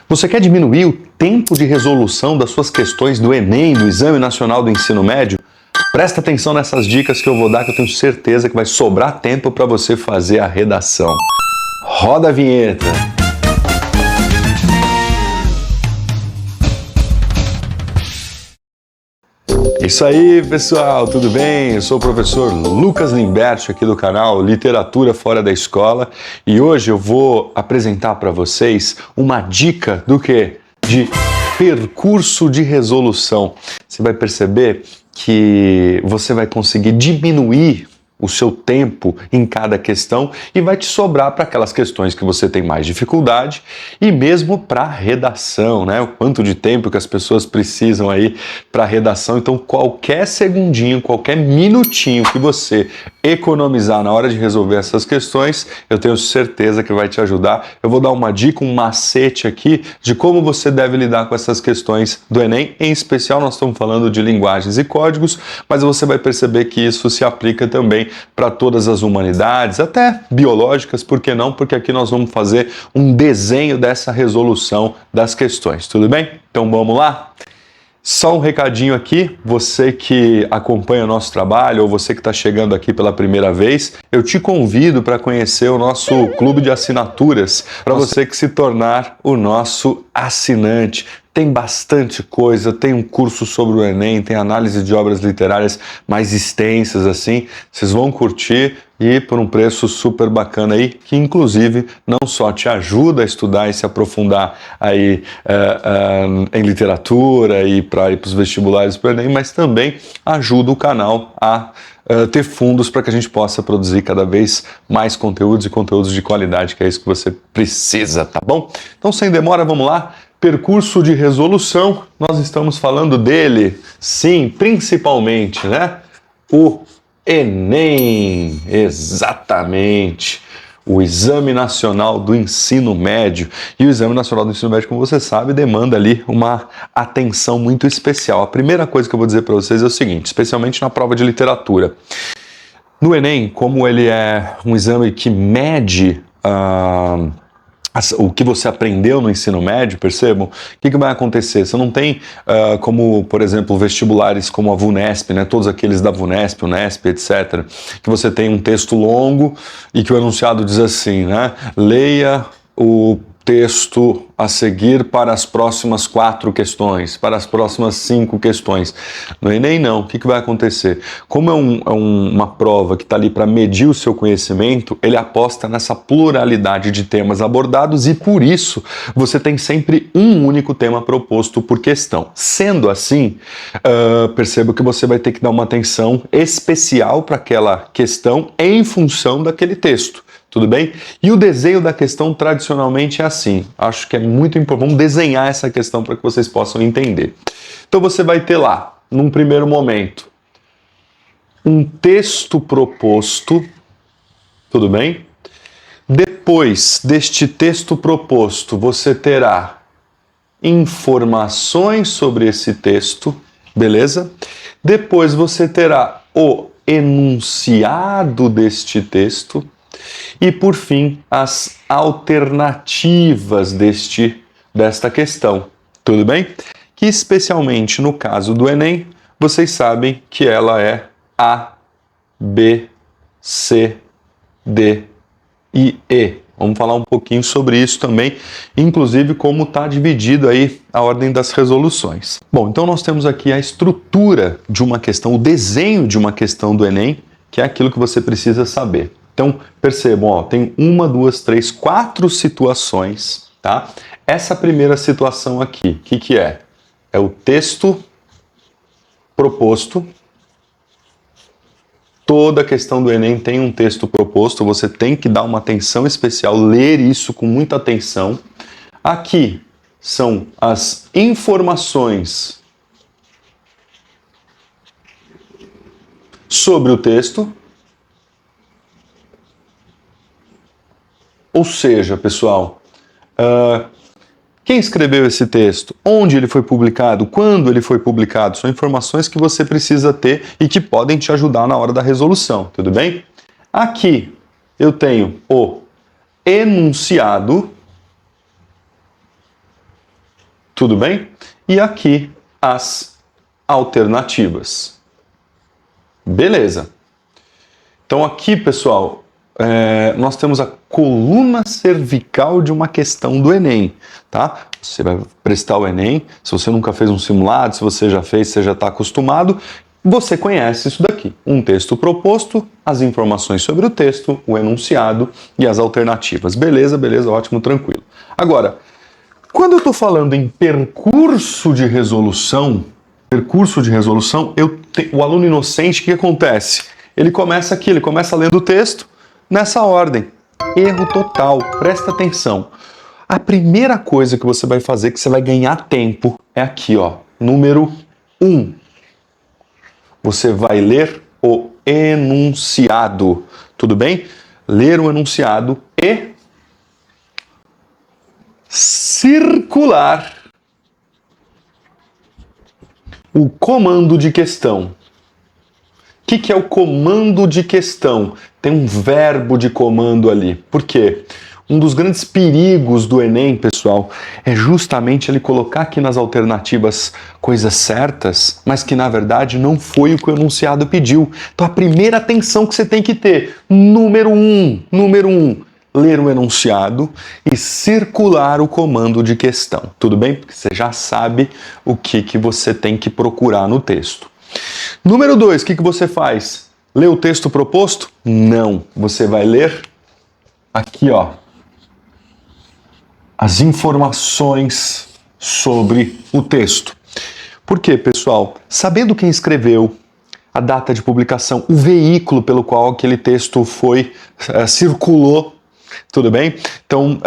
Você quer diminuir o tempo de resolução das suas questões do Enem, do Exame Nacional do Ensino Médio? Presta atenção nessas dicas que eu vou dar, que eu tenho certeza que vai sobrar tempo para você fazer a redação. Roda a vinheta! Isso aí, pessoal, tudo bem? Eu sou o professor Lucas Limberti, aqui do canal Literatura Fora da Escola, e hoje eu vou apresentar para vocês uma dica do quê? De percurso de resolução. Você vai perceber que você vai conseguir diminuir o seu tempo em cada questão e vai te sobrar para aquelas questões que você tem mais dificuldade e mesmo para a redação, né? O quanto de tempo que as pessoas precisam aí para a redação. Então, qualquer segundinho, qualquer minutinho que você economizar na hora de resolver essas questões, eu tenho certeza que vai te ajudar. Eu vou dar uma dica, um macete aqui de como você deve lidar com essas questões do Enem. Em especial, nós estamos falando de linguagens e códigos, mas você vai perceber que isso se aplica também para todas as humanidades, até biológicas, por que não? Porque aqui nós vamos fazer um desenho dessa resolução das questões, tudo bem? Então vamos lá? Só um recadinho aqui, você que acompanha o nosso trabalho ou você que está chegando aqui pela primeira vez, eu te convido para conhecer o nosso clube de assinaturas, para você que se tornar o nosso assinante. Tem bastante coisa, tem um curso sobre o Enem, tem análise de obras literárias mais extensas assim, vocês vão curtir e por um preço super bacana aí, que inclusive não só te ajuda a estudar e se aprofundar aí em literatura e para ir para os vestibulares para o Enem, mas também ajuda o canal a ter fundos para que a gente possa produzir cada vez mais conteúdos e conteúdos de qualidade, que é isso que você precisa, tá bom? Então, sem demora, vamos lá. Percurso de resolução, nós estamos falando dele, sim, principalmente, né? O Enem, exatamente, o Exame Nacional do Ensino Médio. E o Exame Nacional do Ensino Médio, como você sabe, demanda ali uma atenção muito especial. A primeira coisa que eu vou dizer para vocês é o seguinte, especialmente na prova de literatura. No Enem, como ele é um exame que mede o que você aprendeu no ensino médio, percebam? O que vai acontecer? Você não tem como, por exemplo, vestibulares como a VUNESP, né? Todos aqueles da VUNESP, UNESP, etc., que você tem um texto longo e que o enunciado diz assim, né? Leia o texto a seguir para as próximas 4 questões, para as próximas 5 questões. No Enem, não. O que vai acontecer? Como é uma prova que está ali para medir o seu conhecimento, ele aposta nessa pluralidade de temas abordados e, por isso, você tem sempre um único tema proposto por questão. Sendo assim, perceba que você vai ter que dar uma atenção especial para aquela questão em função daquele texto. Tudo bem? E o desenho da questão tradicionalmente é assim. Acho que é muito importante. Vamos desenhar essa questão para que vocês possam entender. Então você vai ter lá, num primeiro momento, um texto proposto. Tudo bem? Depois deste texto proposto, você terá informações sobre esse texto, beleza? Depois você terá o enunciado deste texto. E, por fim, as alternativas desta questão, tudo bem? Que, especialmente no caso do Enem, vocês sabem que ela é A, B, C, D e E. Vamos falar um pouquinho sobre isso também, inclusive como está dividido aí a ordem das resoluções. Bom, então nós temos aqui a estrutura de uma questão, o desenho de uma questão do Enem, que é aquilo que você precisa saber. Então, percebam, ó, tem 1, 2, 3, 4 situações, tá? Essa primeira situação aqui, o que é? É o texto proposto. Toda questão do Enem tem um texto proposto, você tem que dar uma atenção especial, ler isso com muita atenção. Aqui são as informações sobre o texto. Ou seja, pessoal, quem escreveu esse texto, onde ele foi publicado, quando ele foi publicado, são informações que você precisa ter e que podem te ajudar na hora da resolução, tudo bem? Aqui eu tenho o enunciado Tudo bem? E aqui as alternativas. Beleza. Então aqui, pessoal, nós temos a coluna cervical de uma questão do Enem, tá? Você vai prestar o Enem, se você nunca fez um simulado, se você já fez, você já está acostumado, você conhece isso daqui. Um texto proposto, as informações sobre o texto, o enunciado e as alternativas. Beleza, beleza, ótimo, tranquilo. Agora, quando eu estou falando em percurso de resolução, o aluno inocente, o que acontece? Ele começa aqui, ele começa lendo o texto nessa ordem. Erro total, presta atenção. A primeira coisa que você vai fazer, que você vai ganhar tempo, é aqui, ó, número 1. Você vai ler o enunciado, tudo bem? Ler o enunciado e circular o comando de questão. O que é o comando de questão? Tem um verbo de comando ali. Por quê? Um dos grandes perigos do Enem, pessoal, é justamente ele colocar aqui nas alternativas coisas certas, mas que na verdade não foi o que o enunciado pediu. Então a primeira atenção que você tem que ter, número 1, ler o enunciado e circular o comando de questão. Tudo bem? Porque você já sabe o que você tem que procurar no texto. Número 2, o que você faz? Lê o texto proposto? Não. Você vai ler aqui, ó, as informações sobre o texto. Por quê, pessoal? Sabendo quem escreveu, a data de publicação, o veículo pelo qual aquele texto circulou, tudo bem? Então,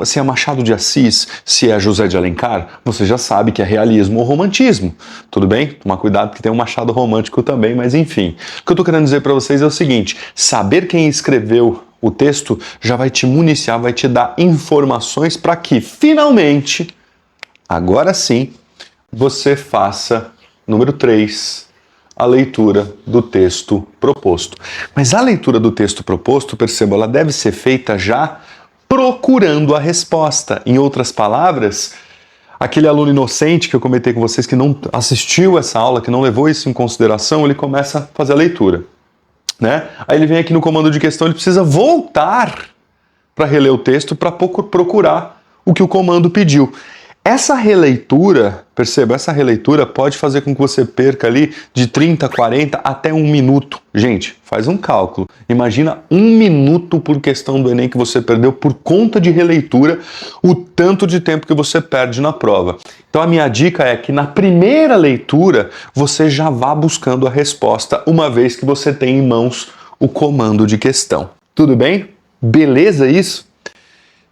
se é Machado de Assis, se é José de Alencar, você já sabe que é realismo ou romantismo, tudo bem? Tomar cuidado que tem um Machado romântico também, mas enfim. O que eu estou querendo dizer para vocês é o seguinte, saber quem escreveu o texto já vai te municiar, vai te dar informações para que, finalmente, agora sim, você faça, número 3, a leitura do texto proposto. Mas a leitura do texto proposto, perceba, ela deve ser feita já procurando a resposta. Em outras palavras, aquele aluno inocente que eu comentei com vocês que não assistiu essa aula, que não levou isso em consideração, ele começa a fazer a leitura, né? Aí ele vem aqui no comando de questão, ele precisa voltar para reler o texto para procurar o que o comando pediu. Essa releitura, perceba, essa releitura pode fazer com que você perca ali de 30, 40 até 1 minuto. Gente, faz um cálculo. Imagina 1 minuto por questão do Enem que você perdeu por conta de releitura, o tanto de tempo que você perde na prova. Então a minha dica é que na primeira leitura você já vá buscando a resposta, uma vez que você tem em mãos o comando de questão. Tudo bem? Beleza isso?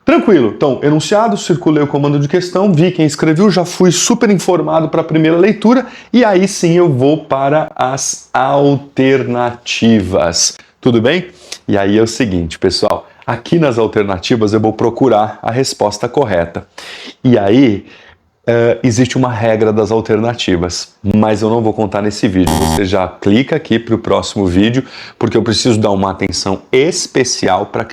Tranquilo, então, enunciado, circulei o comando de questão, vi quem escreveu, já fui super informado para a primeira leitura e aí sim eu vou para as alternativas. Tudo bem? E aí é o seguinte, pessoal, aqui nas alternativas eu vou procurar a resposta correta. E aí existe uma regra das alternativas, mas eu não vou contar nesse vídeo. Você já clica aqui para o próximo vídeo, porque eu preciso dar uma atenção especial para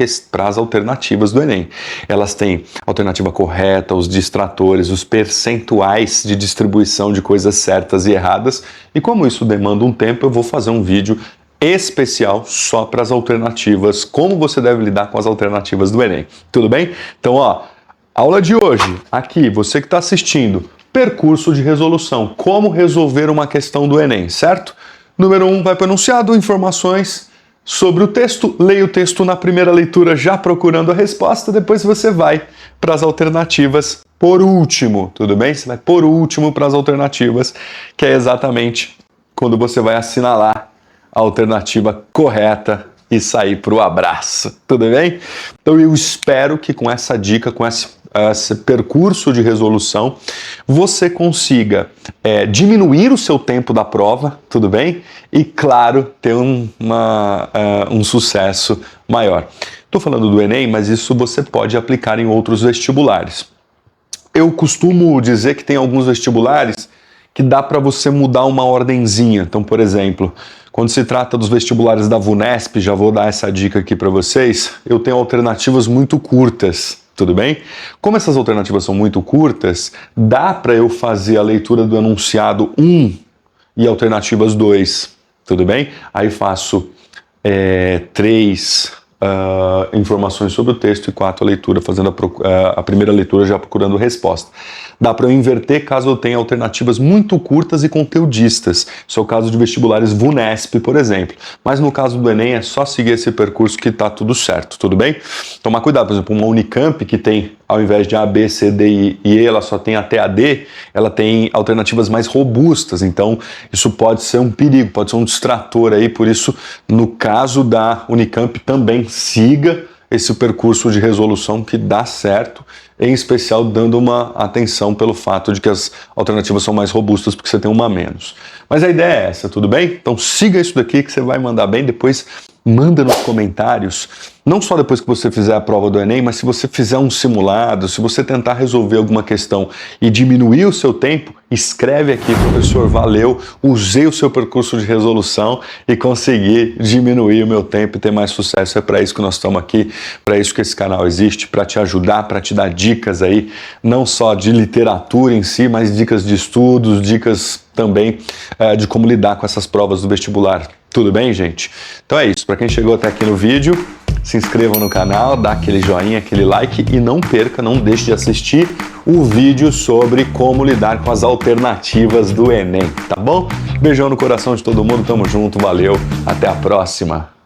as alternativas do Enem. Elas têm a alternativa correta, os distratores, os percentuais de distribuição de coisas certas e erradas, e como isso demanda um tempo, eu vou fazer um vídeo especial só para as alternativas, como você deve lidar com as alternativas do Enem. Tudo bem? Então, ó, aula de hoje, aqui, você que está assistindo, percurso de resolução, como resolver uma questão do Enem, certo? Número 1, vai para o enunciado, informações sobre o texto, leia o texto na primeira leitura já procurando a resposta, depois você vai para as alternativas por último, tudo bem? Você vai por último para as alternativas, que é exatamente quando você vai assinalar a alternativa correta e sair para o abraço, tudo bem? Então eu espero que com essa dica, com esse percurso de resolução, você consiga diminuir o seu tempo da prova, tudo bem? E, claro, ter um sucesso maior. Estou falando do Enem, mas isso você pode aplicar em outros vestibulares. Eu costumo dizer que tem alguns vestibulares que dá para você mudar uma ordenzinha. Então, por exemplo, Quando se trata dos vestibulares da VUNESP, já vou dar essa dica aqui para vocês, eu tenho alternativas muito curtas, tudo bem? Como essas alternativas são muito curtas, dá para eu fazer a leitura do enunciado 1 e alternativas 2, tudo bem? Aí faço 3 informações sobre o texto e 4 a leitura, fazendo a primeira leitura já procurando resposta. Dá para eu inverter caso eu tenha alternativas muito curtas e conteudistas. Isso é o caso de vestibulares VUNESP, por exemplo. Mas no caso do Enem é só seguir esse percurso que está tudo certo, tudo bem? Tomar cuidado, por exemplo, uma Unicamp que tem, ao invés de A, B, C, D e E, ela só tem até a D, ela tem alternativas mais robustas, então isso pode ser um perigo, pode ser um distrator aí, por isso, no caso da Unicamp, também siga esse percurso de resolução que dá certo, em especial dando uma atenção pelo fato de que as alternativas são mais robustas porque você tem uma a menos. Mas a ideia é essa, tudo bem? Então siga isso daqui que você vai mandar bem, depois manda nos comentários, não só depois que você fizer a prova do Enem, mas se você fizer um simulado, se você tentar resolver alguma questão e diminuir o seu tempo, escreve aqui, professor, valeu, usei o seu percurso de resolução e consegui diminuir o meu tempo e ter mais sucesso. É para isso que nós estamos aqui, para isso que esse canal existe, para te ajudar, para te dar dicas aí, não só de literatura em si, mas dicas de estudos, dicas também de como lidar com essas provas do vestibular. Tudo bem, gente? Então é isso. Para quem chegou até aqui no vídeo, se inscreva no canal, dá aquele joinha, aquele like e não perca, não deixe de assistir o vídeo sobre como lidar com as alternativas do Enem, tá bom? Beijão no coração de todo mundo, tamo junto, valeu, até a próxima!